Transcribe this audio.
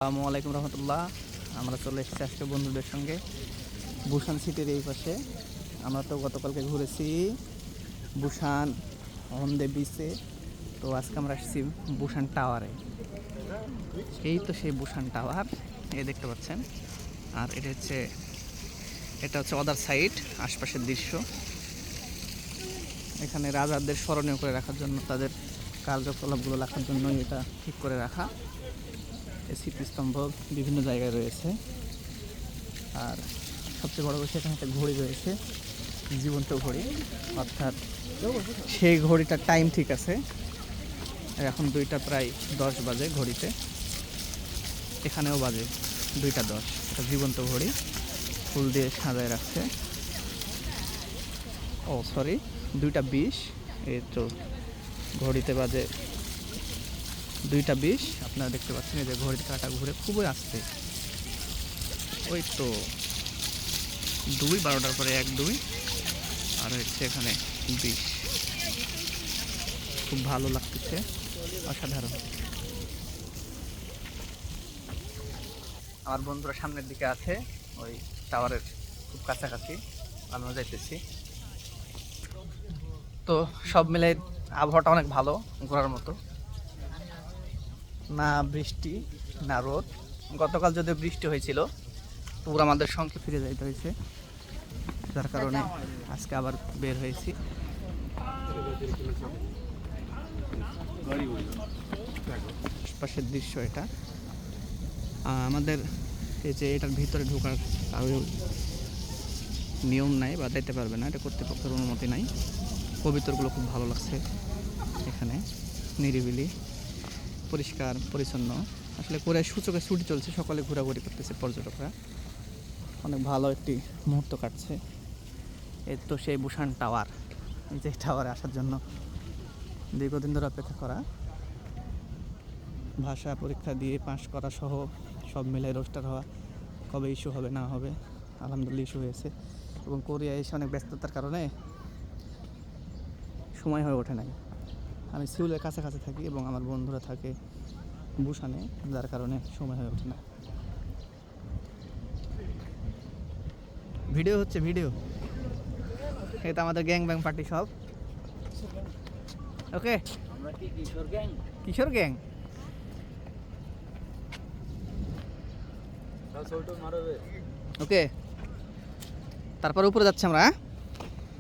আসসালামু আলাইকুম রহমতুল্লাহ। আমরা চলে এসেছি আজকে বন্ধুদের সঙ্গে বুসান সিটির এই পাশে। আমরা তো গতকালকে ঘুরেছি বুসান হন্দে বিচে, তো আজকে আমরা আসছি বুসান টাওয়ারে। এই তো সেই বুসান টাওয়ার, এই দেখতে পাচ্ছেন। আর এটা হচ্ছে অদার সাইড, আশপাশের দৃশ্য। এখানে রাজাদের স্মরণীয় করে রাখার জন্য, তাদের কার্যকলাপগুলো রাখার জন্য এটা ঠিক করে রাখা। স্মৃতিস্তম্ভ বিভিন্ন জায়গায় রয়েছে। আর সবচেয়ে বড় বিষয়, এখানে একটা ঘড়ি রয়েছে, জীবন্ত ঘড়ি, অর্থাৎ সেই ঘড়িটার টাইম ঠিক আছে। এখন 2টা প্রায় 10 বাজে ঘড়িতে, এখানেও বাজে 2টা 10। এটা জীবন্ত ঘড়ি, ফুল দিয়ে সাজায় রাখছে। ও সরি, 2টা 20। এই তো ঘড়িতে বাজে 2টা 20। আপনারা দেখতে পাচ্ছেন এই যে ঘড়ির কাঁটা ঘুরে খুবই আস্তে। ওই তো 2, 12টার পরে 1, 2, আর হচ্ছে এখানে 20। খুব ভালো লাগতেছে, অসাধারণ। আমার বন্ধুরা সামনের দিকে আছে, ওই টাওয়ারের খুব কাছাকাছি আমিও যাইতেছি। তো সব মিলে আবহাওয়াটা অনেক ভালো, ঘোরার মতো। না বৃষ্টি না রোদ। গতকাল যদি বৃষ্টি হয়েছিল, পুরো আমাদের সঙ্গে ফিরে যাইতে হয়েছে, যার কারণে আজকে আবার বের হয়েছি। আশপাশের দৃশ্য এটা। আমাদের এই যে এটার ভিতরে ঢোকার কারো নিয়ম নাই বা যাইতে পারবে না, এটা কর্তৃপক্ষের অনুমতি নাই। কবিতরগুলো খুব ভালো লাগছে, এখানে নিরিবিলি, পরিষ্কার পরিচ্ছন্ন। আসলে করে সূচকে ছুটি চলছে, সকালে ঘোরাঘুরি করতেছে পর্যটকরা, অনেক ভালো একটি মুহূর্ত কাটছে। এই তো সেই বুসান টাওয়ার, যে টাওয়ারে আসার জন্য দীর্ঘদিন ধরে অপেক্ষা করা। ভাষা পরীক্ষা দিয়ে পাশ করা সহ সব মিলে রোস্টার হওয়া, কবে ইস্যু হবে না হবে, আলহামদুলিল্লাহ ইস্যু হয়েছে। এবং কোরিয়া এসে অনেক ব্যস্ততার কারণে সময় হয়ে ওঠে নাই। আমি সিউলের কাছাকাছি থাকি এবং আমার বন্ধুরা থাকে বুসানে, যার কারণে সময় হয়ে ওঠে না। ভিডিও হচ্ছে, ভিডিও। এটা আমাদের গ্যাং ব্যাং পার্টি সব। ওকে, আমরা কি কিশোর গ্যাং? কিশোর গ্যাং। ওকে, তারপর উপরে যাচ্ছি আমরা।